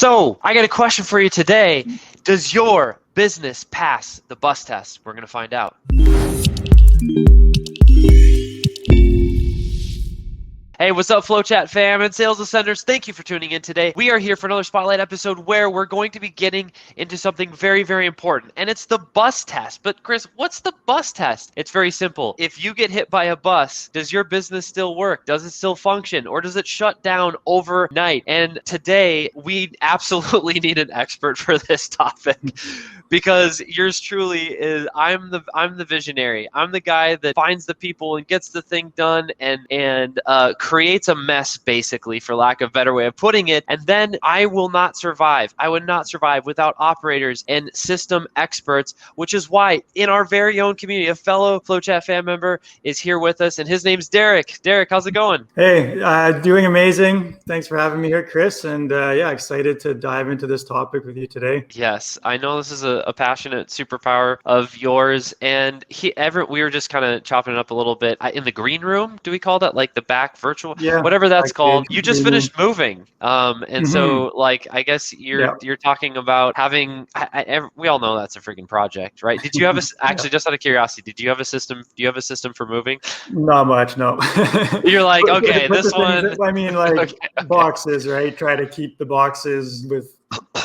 So I got a question for you today. Does your business pass the bus test? We're going to find out. Hey, what's up, FlowChat fam and sales ascenders? Thank you for tuning in today. We are here for another Spotlight episode where we're going to be getting into something very, very important, and it's the bus test. But Chris, what's the bus test? It's very simple. If you get hit by a bus, does your business still work? Does it still function? Or does it shut down overnight? And today, we absolutely need an expert for this topic because yours truly is, I'm the visionary. I'm the guy that finds the people and gets the thing done and creates a mess, basically, for lack of a better way of putting it, and then I will not survive. I would not survive without operators and system experts, which is why in our very own community, a fellow FlowChat fan member is here with us, and his name's Derek. Derek, how's it going? Hey, doing amazing. Thanks for having me here, Chris, and excited to dive into this topic with you today. Yes, I know this is a passionate superpower of yours, and we were just kind of chopping it up a little bit in the green room. Do we call that like the back virtual? Whatever that's called. You just finished moving, and so like I guess you're talking about having. We all know that's a freaking project, right? Did you have actually just out of curiosity? Did you have a system? Do you have a system for moving? Not much, no. You're like, okay, this one. I mean, like okay. Boxes, right? Try to keep the boxes with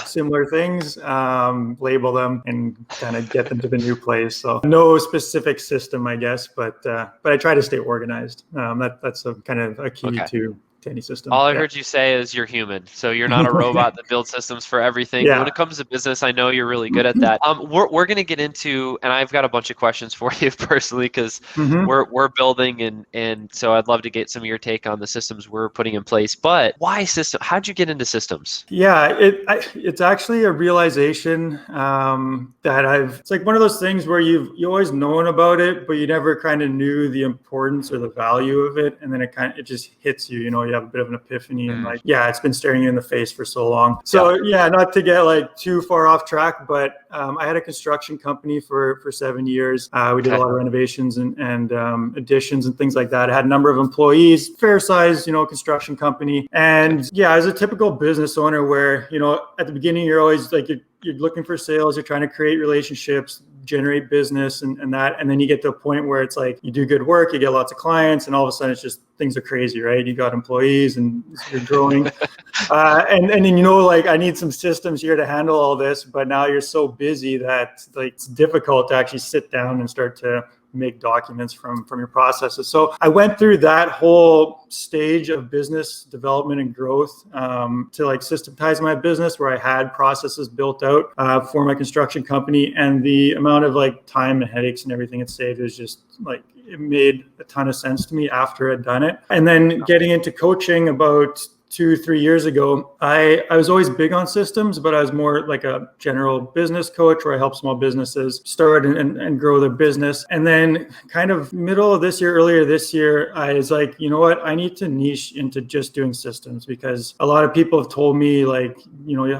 similar things, label them, and kind of get them to the new place. So no specific system, I guess, but I try to stay organized. That's a kind of a key to any system. All I heard you say is you're human, so you're not a robot that builds systems for everything. When it comes to business, I know you're really good at that. We're going to get into, and I've got a bunch of questions for you personally because we're building, and so I'd love to get some of your take on the systems we're putting in place. But why system? How'd you get into systems? Yeah, it's actually a realization that it's like one of those things where you always known about it, but you never kind of knew the importance or the value of it, and then it just hits you. You have a bit of an epiphany and it's been staring you in the face for so long. So not to get like too far off track, but I had a construction company for 7 years. We did a lot of renovations and additions and things like that. I had a number of employees, fair size, construction company. And as a typical business owner where, at the beginning, you're always like, you're looking for sales, you're trying to create relationships, generate business and that. And then you get to a point where it's like you do good work, you get lots of clients, and all of a sudden it's just things are crazy, right? You got employees and you're growing. And then, like I need some systems here to handle all this, but now you're so busy that like it's difficult to actually sit down and start to make documents from your processes. So I went through that whole stage of business development and growth to like systematize my business where I had processes built out for my construction company, and the amount of like time and headaches and everything it saved is just like, it made a ton of sense to me after I'd done it. And then getting into coaching about 2-3 years ago, I was always big on systems, but I was more like a general business coach where I help small businesses start and grow their business. And then kind of middle of this year, earlier this year, I was like, you know what, I need to niche into just doing systems, because a lot of people have told me like,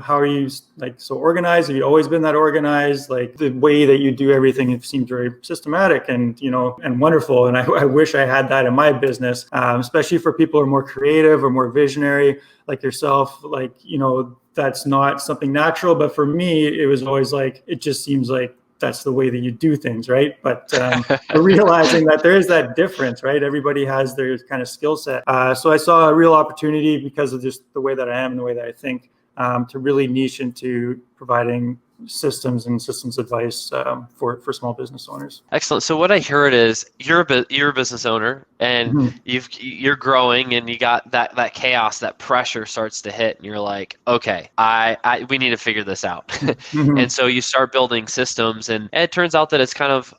how are you like so organized? Have you always been that organized? Like the way that you do everything, it seems very systematic and, and wonderful. And I wish I had that in my business, especially for people who are more creative or more visionary like yourself. Like, that's not something natural, but for me, it was always like, it just seems like that's the way that you do things, right? But realizing that there is that difference, right? Everybody has their kind of skill set. So I saw a real opportunity because of just the way that I am and the way that I think to really niche into providing systems and systems advice for small business owners. Excellent. So what I heard is you're a business owner, and you're growing, and you got that chaos, that pressure starts to hit, and you're like, okay, we need to figure this out. And so you start building systems, and it turns out that it's kind of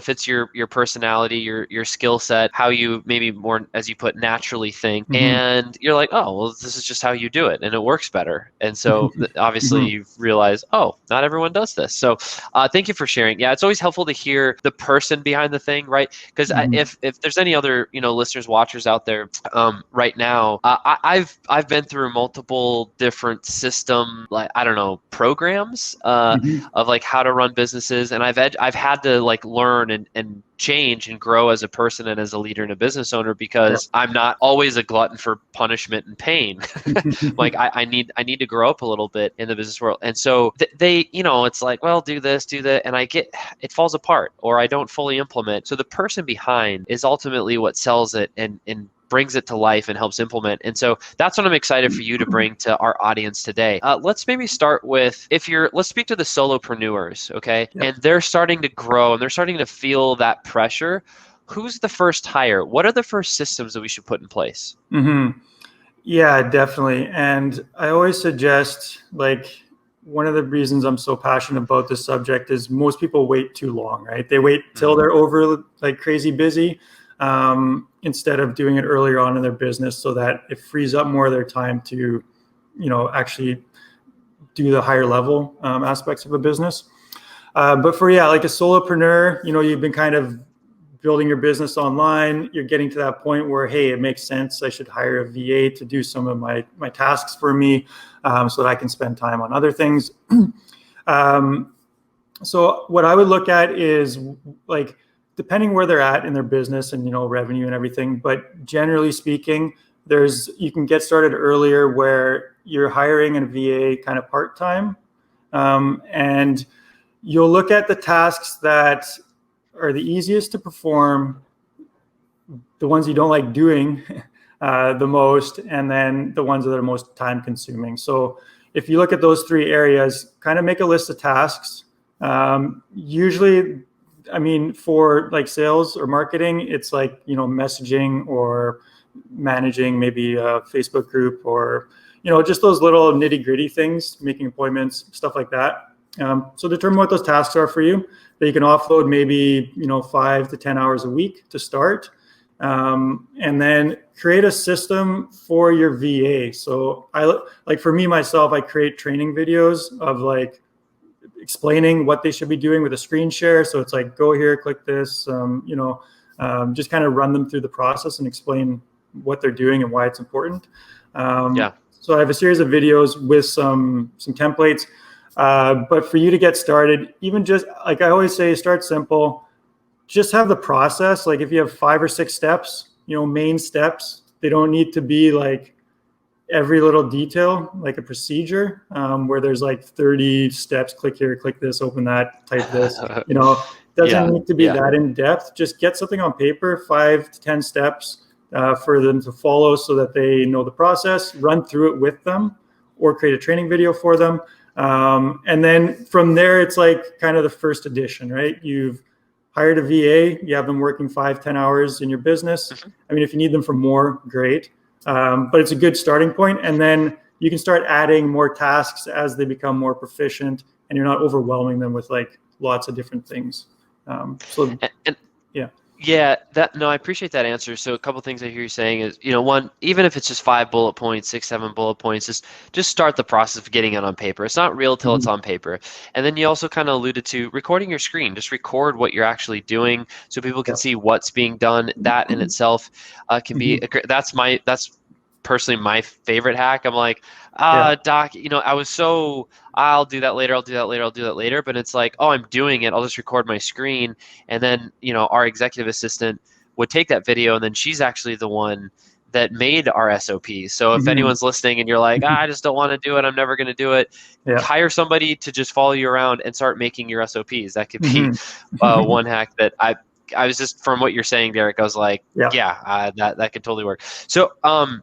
fits your personality, your skill set, how you maybe more, as you put, naturally think, and you're like, oh, well, this is just how you do it, and it works better. And so obviously you've realized, oh, not everyone does this. So thank you for sharing. Yeah, it's always helpful to hear the person behind the thing, right? Because if there's any other listeners, watchers out there right now, I've been through multiple different system, like, I don't know, programs of like how to run businesses, and I've had to like learn and change and grow as a person and as a leader and a business owner, because I'm not always a glutton for punishment and pain. Like I need to grow up a little bit in the business world. And so they, it's like, well, do this, do that. And it falls apart, or I don't fully implement. So the person behind is ultimately what sells it and brings it to life and helps implement. And so that's what I'm excited for you to bring to our audience today. Let's maybe start with, let's speak to the solopreneurs, okay? Yep. And they're starting to grow and they're starting to feel that pressure. Who's the first hire? What are the first systems that we should put in place? Yeah, definitely. And I always suggest, like, one of the reasons I'm so passionate about this subject is most people wait too long, right? They wait till they're over like crazy busy, instead of doing it earlier on in their business, so that it frees up more of their time to, actually do the higher level aspects of a business. But for, like a solopreneur, you've been kind of building your business online, you're getting to that point where, hey, it makes sense. I should hire a VA to do some of my tasks for me, so that I can spend time on other things. So what I would look at is, like, depending where they're at in their business and, revenue and everything, but generally speaking, you can get started earlier where you're hiring a VA kind of part-time, and you'll look at the tasks that are the easiest to perform, the ones you don't like doing the most, and then the ones that are most time consuming. So if you look at those three areas, kind of make a list of tasks. Usually, for like sales or marketing, it's like, messaging or managing maybe a Facebook group, or, just those little nitty gritty things, making appointments, stuff like that. So determine what those tasks are for you that you can offload maybe, 5 to 10 hours a week to start. And then create a system for your VA. So for me, myself, I create training videos of like explaining what they should be doing with a screen share. So it's like, go here, click this, just kind of run them through the process and explain what they're doing and why it's important. So I have a series of videos with some templates. But for you to get started, even just like I always say, start simple. Just have the process. Like if you have 5 or 6 steps, main steps, they don't need to be like every little detail, like a procedure, where there's like 30 steps, click here, click this, open that, type this, doesn't need to be that in depth. Just get something on paper, 5 to 10 steps for them to follow so that they know the process, run through it with them, or create a training video for them. And then from there, it's like kind of the first edition, right? You've hired a VA, you have them working 5-10 hours in your business. If you need them for more, great. But it's a good starting point. And then you can start adding more tasks as they become more proficient, and you're not overwhelming them with like lots of different things. Yeah, I appreciate that answer. So a couple things I hear you saying is, one, even if it's just 5 bullet points, 6, 7 bullet points, just start the process of getting it on paper. It's not real till it's on paper. And then you also kind of alluded to recording your screen. Just record what you're actually doing so people can see what's being done. That in itself can be that's personally my favorite hack. I'm like, Doc, I was so, I'll do that later. But it's like, oh, I'm doing it. I'll just record my screen. And then, our executive assistant would take that video, and then she's actually the one that made our SOPs. So if anyone's listening and you're like, I just don't want to do it, I'm never going to do it, hire somebody to just follow you around and start making your SOPs. That could be one hack that I was just, from what you're saying, Derek, I was like, that could totally work. So, to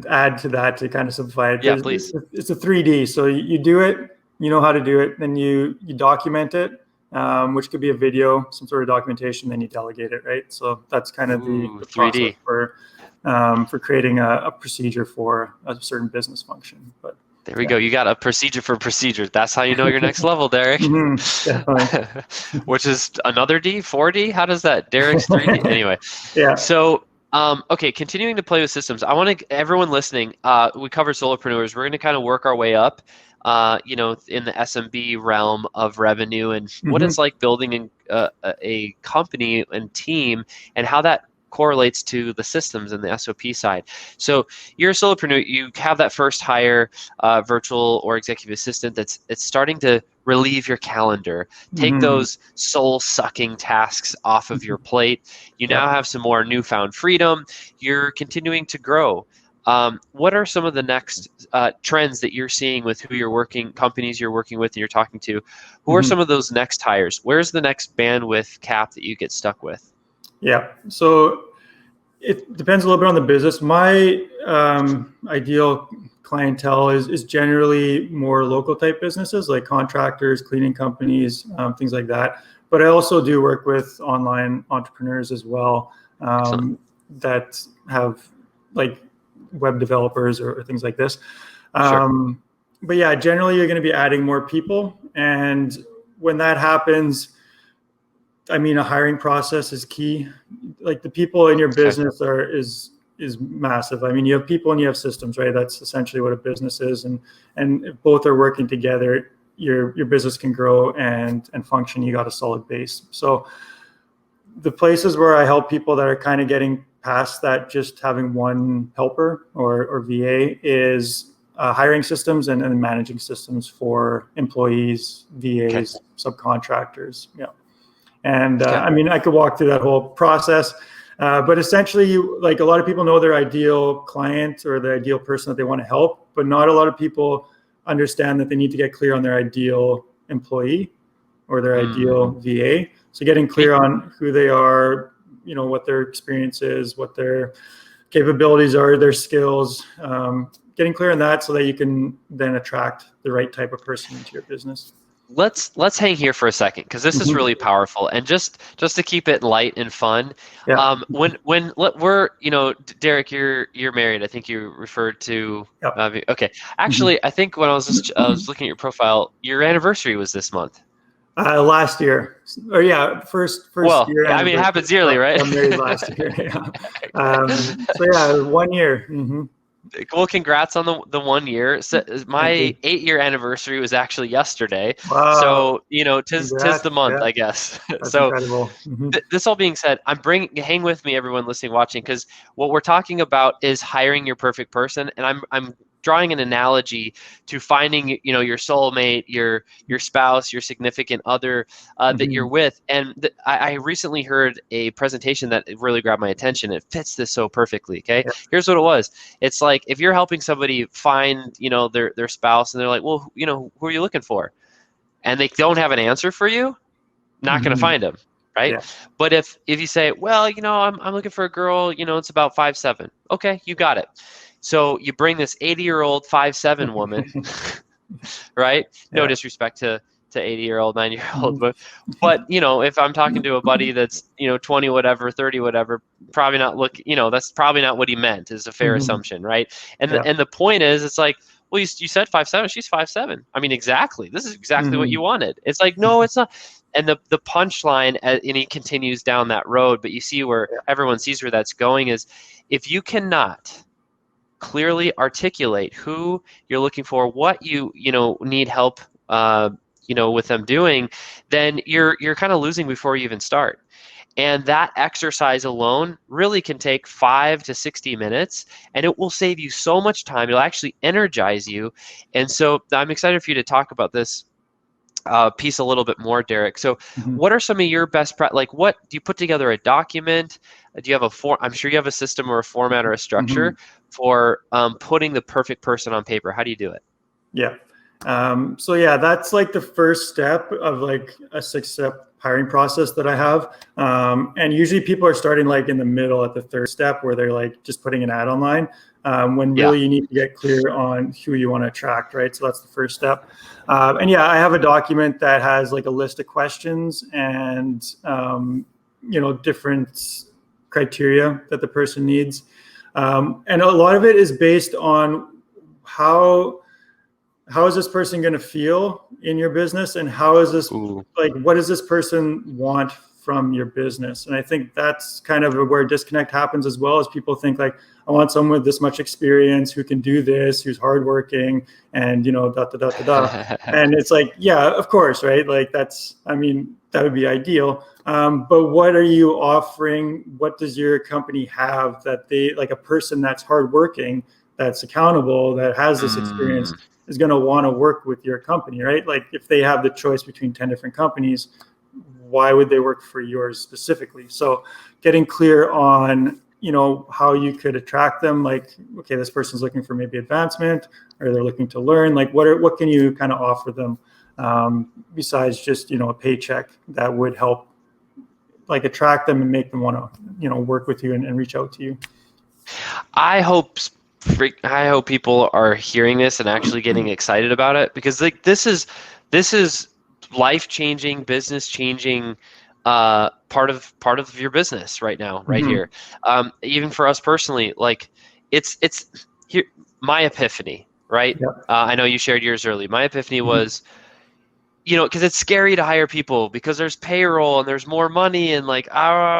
add to that, to kind of simplify it. Yeah, please. It's a 3D. So you do it, you know how to do it, then you document it, which could be a video, some sort of documentation, then you delegate it, right? So that's kind of the 3D for creating a procedure for a certain business function. But there we go. You got a procedure for procedures. That's how you know your next level, Derek. Which is another D, 4D? How does that? Derek's 3D. Anyway. Yeah. So Okay, continuing to play with systems. I want to everyone listening. We cover solopreneurs. We're going to kind of work our way up, in the SMB realm of revenue and what Hmm. it's like building a company and team, and how that correlates to the systems and the SOP side. So you're a solopreneur. You have that first hire, virtual or executive assistant it's starting to relieve your calendar, take Hmm. those soul-sucking tasks off of your plate. You Yeah. now have some more newfound freedom. You're continuing to grow. What are some of the next trends that you're seeing with who you're working, companies you're working with and you're talking to? Who are Hmm. some of those next hires? Where's the next bandwidth cap that you get stuck with? Yeah. So it depends a little bit on the business. My ideal clientele is generally more local type businesses like contractors, cleaning companies, things like that. But I also do work with online entrepreneurs as well, Excellent. that have like web developers or things like this. Sure. But yeah, generally you're going to be adding more people. And when that happens, I mean, a hiring process is key. Like the people in your Okay. business is massive. I mean, you have people and you have systems, right? That's essentially what a business is, and if both are working together, your business can grow and function. You got a solid base. So the places where I help people that are kind of getting past that, just having one helper or VA, is hiring systems and managing systems for employees, Okay. VAs, subcontractors. Yeah. And Okay. I mean, I could walk through that whole process, but essentially, like a lot of people know their ideal client or the ideal person that they want to help, but not a lot of people understand that they need to get clear on their ideal employee or their ideal VA. So getting Me. clear on who they are, what their experience is, what their capabilities are, their skills, getting clear on that so that you can then attract the right type of person into your business. Let's hang here for a second because this is Mhm. really powerful, and just to keep it light and fun. Yeah. We're Derek, you're married. I think you referred to. Yeah. Okay, Mhm. actually, I think when I was looking at your profile, your anniversary was this month. Last year, or yeah, first Well, year I mean, it anniversary. happens yearly, right? Got married last year. Yeah. So yeah, 1 year. Hmm. Well, congrats on the 1 year. So Thank my you. 8 year anniversary was actually yesterday. Wow. So, tis the Congrats. month, Yeah, I guess. that's So incredible. Hmm. this all being said, hang with me, everyone listening, watching, because what we're talking about is hiring your perfect person, and I'm drawing an analogy to finding your soulmate, your spouse, your significant other that you're Hmm. with. And I recently heard a presentation that really grabbed my attention. It fits this so perfectly. Okay, Yeah. here's what it was. It's like if you're helping somebody find their spouse, and they're like, well, who are you looking for, and they don't have an answer for you, not going to Hmm. find them, right? Yeah. But if you say, well, I'm looking for a girl, it's about 5'7", okay, you got it. So you bring this 80-year-old 5'7" woman, right? No Yeah. disrespect to 80-year-old, 90-year-old, Hmm. but if I'm talking to a buddy that's 20 whatever, 30 whatever, probably not that's probably not what he meant, is a fair Hmm. assumption, right? And Yeah. the point is, it's like, well, you said 5'7", she's 5'7". I mean, exactly. This is exactly what Hmm. you wanted. It's like, no, it's not. And the punchline, and he continues down that road, but you see where Yeah. everyone sees where that's going is, if you cannot clearly articulate who you're looking for, what you need help, with them doing, then you're kind of losing before you even start. And that exercise alone really can take 5 to 60 minutes, and it will save you so much time. It'll actually energize you. And so I'm excited for you to talk about this piece a little bit more, Derek. So, Hmm. what are some of your like? What do you put together a document? Do you have a form? I'm sure you have a system or a format or a Hmm. structure for putting the perfect person on paper. How do you do it? Yeah. So yeah, that's like the first step of like a 6-step hiring process that I have. And usually people are starting like in the middle at the third step where they're like just putting an ad online, when Yeah. really you need to get clear on who you want to attract, right? So that's the first step. And yeah, I have a document that has like a list of questions and, different criteria that the person needs. And a lot of it is based on how is this person going to feel in your business, and how is this, Ooh. like, what does this person want from your business. And I think that's kind of where disconnect happens as well, as people think like, I want someone with this much experience who can do this, who's hardworking, and And it's like, yeah, of course, right? Like that would be ideal. But what are you offering? What does your company have that they, like a person that's hardworking, that's accountable, that has this experience is going to want to work with your company, right? Like if they have the choice between 10 different companies, why would they work for yours specifically? So getting clear on, how you could attract them, like, okay, this person's looking for maybe advancement, or they're looking to learn, like what can you kind of offer them besides just, a paycheck that would help like attract them and make them want to, work with you and reach out to you. I hope people are hearing this and actually getting excited about it, because like this is life-changing, business-changing part of your business right now, right here. Even for us personally, like it's here. My epiphany, right? Yep. I know you shared yours early. My epiphany was, because it's scary to hire people because there's payroll and there's more money and like,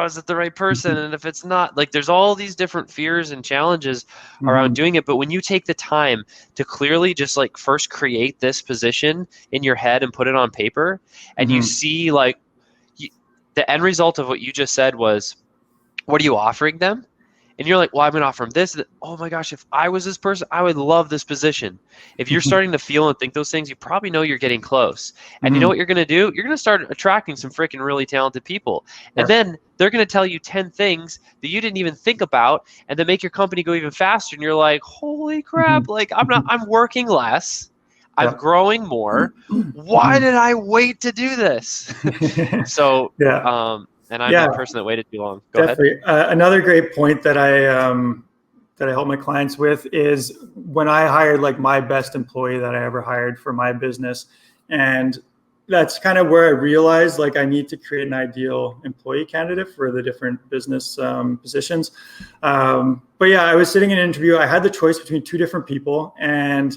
is it the right person? And if it's not, like there's all these different fears and challenges around doing it. But when you take the time to clearly just like first create this position in your head and put it on paper, and you see like the end result of what you just said was, what are you offering them? And you're like, well, I'm going to offer them this. Oh my gosh, if I was this person, I would love this position. If you're starting to feel and think those things, you probably know you're getting close. And you know what you're going to do? You're going to start attracting some freaking really talented people. And then they're going to tell you 10 things that you didn't even think about, and then make your company go even faster. And you're like, holy crap, like I'm working less. I'm growing more. Why did I wait to do this? So, and I'm that person that waited too long. Go Definitely. ahead. Another great point that I help my clients with is when I hired like my best employee that I ever hired for my business. And that's kind of where I realized like I need to create an ideal employee candidate for the different business positions. But yeah, I was sitting in an interview. I had the choice between two different people, and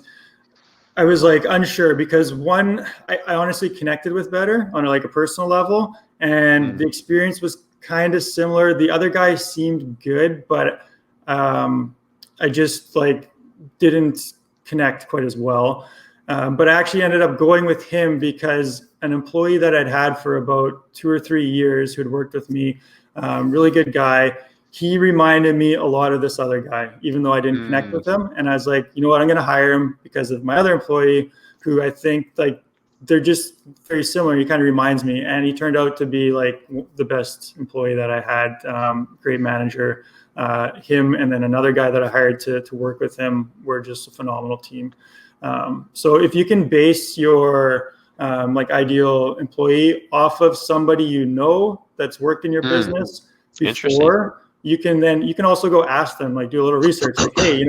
I was like unsure because one I honestly connected with better on like a personal level, and the experience was kind of similar. The other guy seemed good, but I just like didn't connect quite as well. But I actually ended up going with him because an employee that I'd had for about 2 or 3 years who had worked with me, really good guy, he reminded me a lot of this other guy, even though I didn't connect with him. And I was like, you know what, I'm going to hire him because of my other employee who I think like they're just very similar. He kind of reminds me. And he turned out to be like the best employee that I had, great manager. Him and then another guy that I hired to work with him were just a phenomenal team. So if you can base your like ideal employee off of somebody that's worked in your business before, you can also go ask them, like do a little research, like, hey,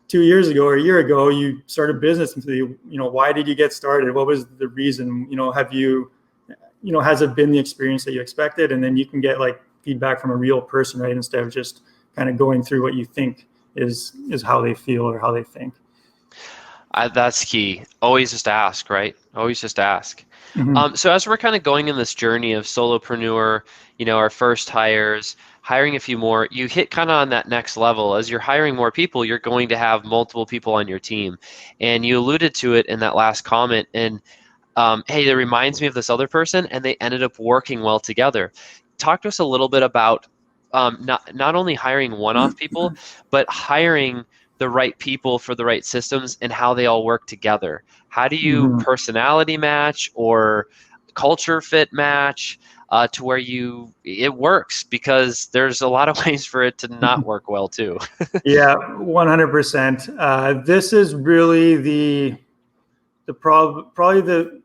2 years ago or a year ago, you started business, and why did you get started? What was the reason? Have you, has it been the experience that you expected? And then you can get like feedback from a real person, right? Instead of just kind of going through what you think is how they feel or how they think. That's key. Always just ask, right? Always just ask. So as we're kind of going in this journey of solopreneur, our first hires, hiring a few more, you hit kind of on that next level. As you're hiring more people, you're going to have multiple people on your team. And you alluded to it in that last comment. And hey, that reminds me of this other person, and they ended up working well together. Talk to us a little bit about not only hiring one-off people, but hiring the right people for the right systems and how they all work together. How do you personality match or culture fit match to where it works? Because there's a lot of ways for it to not work well too. Yeah, 100%. This is really probably the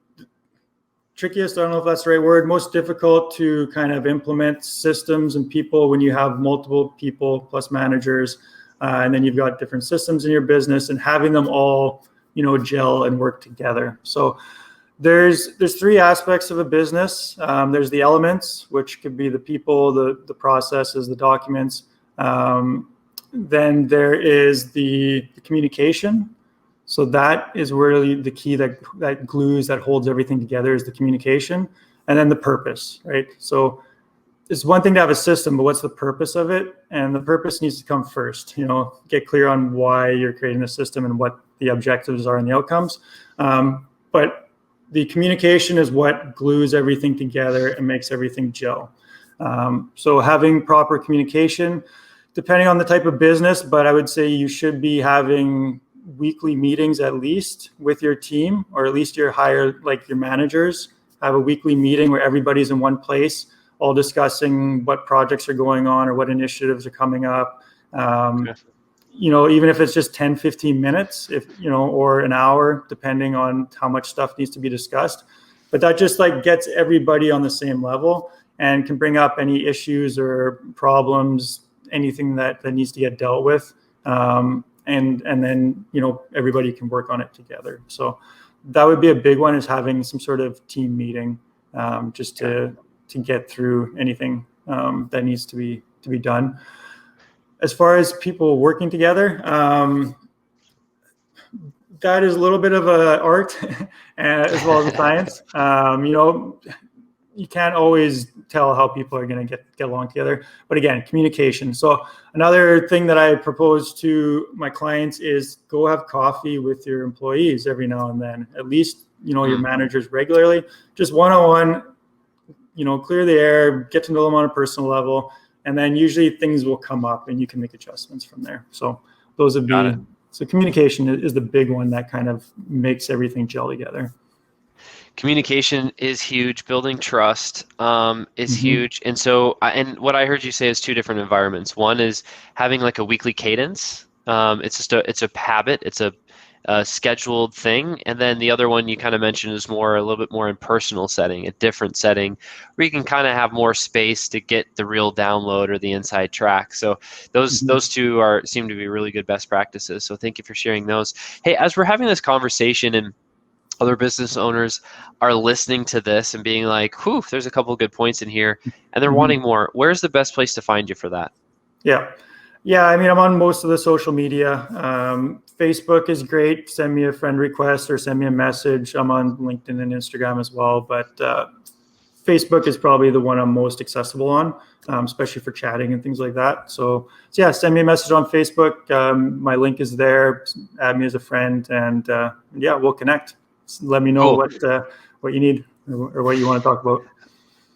trickiest, I don't know if that's the right word, most difficult to kind of implement systems and people when you have multiple people plus managers. And then you've got different systems in your business, and having them all, gel and work together. So there's 3 aspects of a business. There's the elements, which could be the people, the processes, the documents. Then there is the communication. So that is really the key that glues, that holds everything together, is the communication. And then the purpose, right? So it's one thing to have a system, but what's the purpose of it? And the purpose needs to come first. Get clear on why you're creating a system and what the objectives are and the outcomes. But the communication is what glues everything together and makes everything gel. So having proper communication, depending on the type of business, but I would say you should be having weekly meetings at least with your team, or at least your your managers. Have a weekly meeting where everybody's in one place, all discussing what projects are going on or what initiatives are coming up. Okay. Even if it's just 10, 15 minutes, or an hour, depending on how much stuff needs to be discussed. But that just gets everybody on the same level and can bring up any issues or problems, anything that needs to get dealt with. And then, everybody can work on it together. So that would be a big one, is having some sort of team meeting, just to get through anything that needs to be done. As far as people working together, that is a little bit of an art as well as a science. You can't always tell how people are going to get along together. But again, communication. So another thing that I propose to my clients is go have coffee with your employees every now and then, at least, your managers regularly, just one-on-one, clear the air, get to know them on a personal level. And then usually things will come up and you can make adjustments from there. So those would be, so communication is the big one that kind of makes everything gel together. Communication is huge. Building trust is huge. And so, and what I heard you say is two different environments. One is having a weekly cadence. It's a habit. It's a scheduled thing. And then the other one you kind of mentioned is a little bit more in personal setting, a different setting where you can kind of have more space to get the real download or the inside track. So those two seem to be really good best practices. So thank you for sharing those. Hey, as we're having this conversation and other business owners are listening to this and being like, whew, there's a couple of good points in here, and they're wanting more, where's the best place to find you for that? Yeah, I mean, I'm on most of the social media. Facebook is great. Send me a friend request or send me a message. I'm on LinkedIn and Instagram as well, but Facebook is probably the one I'm most accessible on, especially for chatting and things like that. So yeah, send me a message on Facebook. My link is there. Add me as a friend, and yeah, we'll connect. Let me know what you need or what you want to talk about.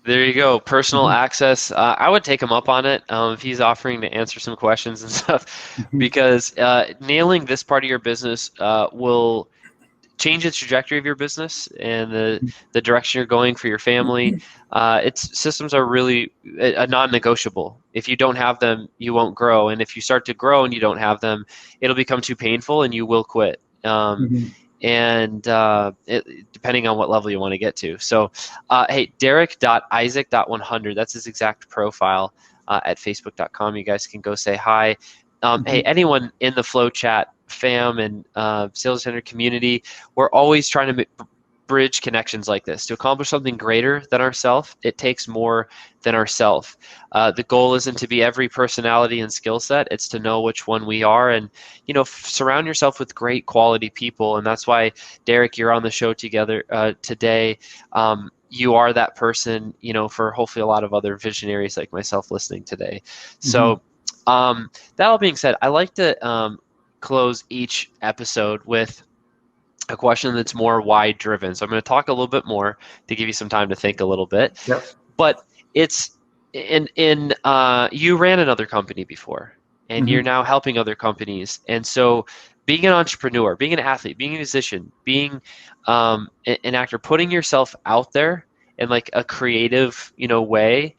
There you go. Personal access. I would take him up on it if he's offering to answer some questions and stuff, because nailing this part of your business will change the trajectory of your business and the direction you're going for your family. Systems are really a non-negotiable. If you don't have them, you won't grow. And if you start to grow and you don't have them, it'll become too painful and you will quit. And depending on what level you want to get to. So, hey, Derek.Isaac.100, that's his exact profile at facebook.com. You guys can go say hi. Hey, anyone in the FlowChat fam and Sales Center community, we're always trying to bridge connections like this. To accomplish something greater than ourselves, it takes more than ourselves. The goal isn't to be every personality and skill set. It's to know which one we are, and surround yourself with great quality people. And that's why, Derek, you're on the show together today. You are that person, for hopefully a lot of other visionaries like myself listening today. So that all being said, I like to close each episode with a question that's more why driven. So I'm going to talk a little bit more to give you some time to think a little bit. Yep. But it's you ran another company before, and you're now helping other companies. And so being an entrepreneur, being an athlete, being a musician, being an actor, putting yourself out there in a creative, way,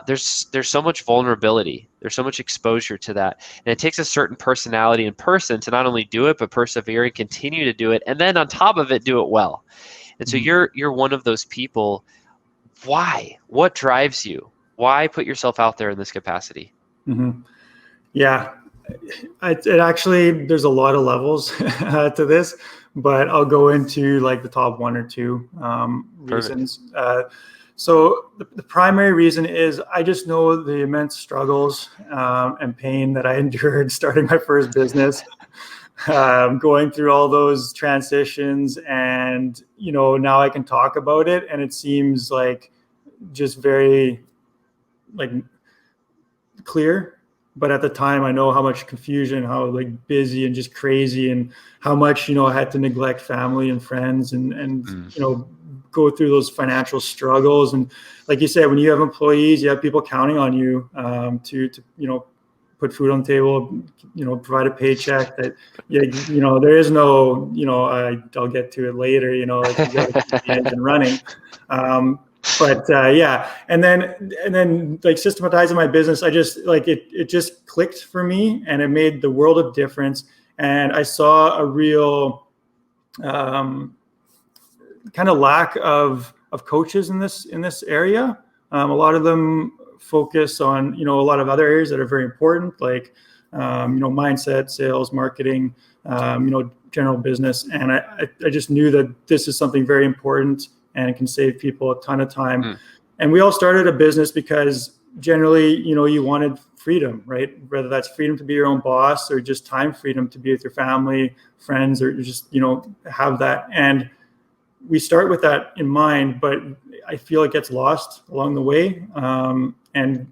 there's so much vulnerability. There's so much exposure to that. And it takes a certain personality and person to not only do it, but persevere and continue to do it. And then on top of it, do it well. And so you're one of those people. Why? What drives you? Why put yourself out there in this capacity? Yeah, it actually, there's a lot of levels to this, but I'll go into the top one or two reasons. So the primary reason is I just know the immense struggles and pain that I endured starting my first business, going through all those transitions, and now I can talk about it, and it seems just very like clear, but at the time I know how much confusion, how like busy and just crazy, and how much, I had to neglect family and friends and go through those financial struggles. And like you said, when you have employees, you have people counting on you to put food on the table, provide a paycheck. That there is no I'll get to it later. Like you got to keep the engine running. And then like systematizing my business, I just like it just clicked for me, and it made the world of difference. And I saw a real kind of lack of coaches in this area. A lot of them focus on a lot of other areas that are very important, like mindset, sales, marketing, general business. And I just knew that this is something very important, and it can save people a ton of time. And we all started a business because generally, you wanted freedom, right? Whether that's freedom to be your own boss, or just time freedom to be with your family, friends, or just have that. And we start with that in mind, but I feel it gets lost along the way. And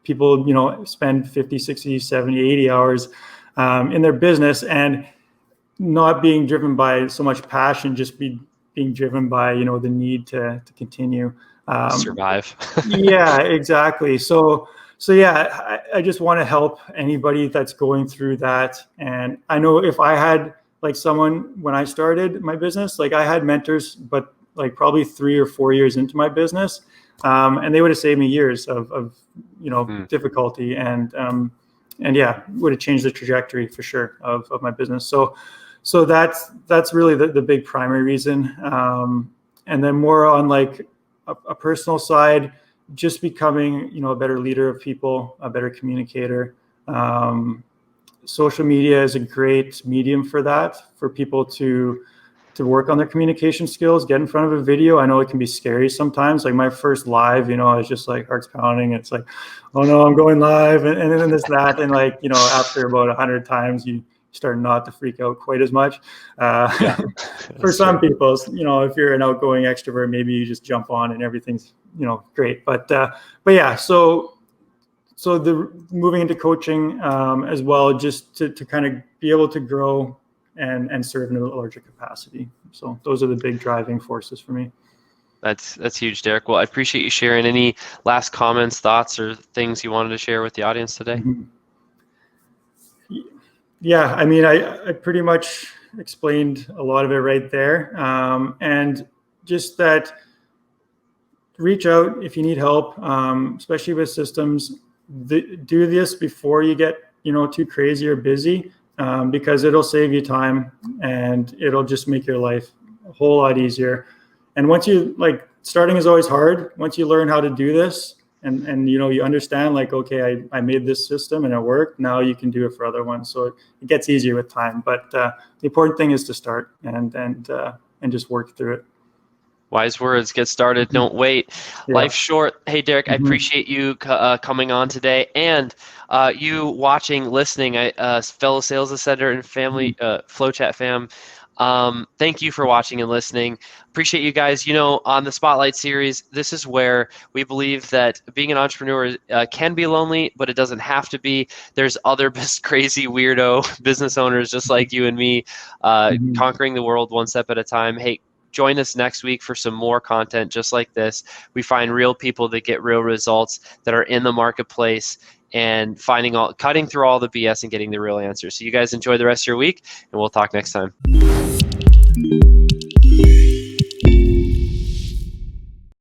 people spend 50, 60, 70, 80 hours in their business, and not being driven by so much passion, just being driven by the need to continue survive. Yeah, exactly. So yeah, I just want to help anybody that's going through that. And I know if I had like someone when I started my business, like I had mentors, but like probably 3 or 4 years into my business, and they would have saved me years of difficulty, and yeah, would have changed the trajectory for sure of my business. So that's really the big primary reason. And then more on like a personal side, just becoming a better leader of people, a better communicator. Social media is a great medium for that, for people to work on their communication skills, get in front of a video. I know it can be scary sometimes. Like my first live, I was just like hearts pounding. It's like, oh no, I'm going live, and then this, that. And like, after about 100 times, you start not to freak out quite as much. For some people, if you're an outgoing extrovert, maybe you just jump on and everything's, great. But yeah, so the moving into coaching as well, just to kind of be able to grow and serve in a larger capacity. So those are the big driving forces for me. That's huge, Derek. Well, I appreciate you sharing. Any last comments, thoughts, or things you wanted to share with the audience today? Yeah, I mean, I pretty much explained a lot of it right there. And just that, reach out if you need help, especially with systems. Do this before you get too crazy or busy, because it'll save you time, and it'll just make your life a whole lot easier. And once you starting is always hard. Once you learn how to do this, and you understand, like, okay, I made this system and it worked, now you can do it for other ones. So it gets easier with time. But the important thing is to start and just work through it. Wise words. Get started. Don't wait. Yeah. Life's short. Hey, Derek, I appreciate you coming on today, and you watching, listening, fellow sales ascender and family, FlowChat fam. Thank you for watching and listening. Appreciate you guys. On the Spotlight series, this is where we believe that being an entrepreneur can be lonely, but it doesn't have to be. There's other crazy weirdo business owners just like you and me, conquering the world one step at a time. Hey, join us next week for some more content just like this. We find real people that get real results, that are in the marketplace, and cutting through all the BS and getting the real answers. So you guys enjoy the rest of your week, and we'll talk next time.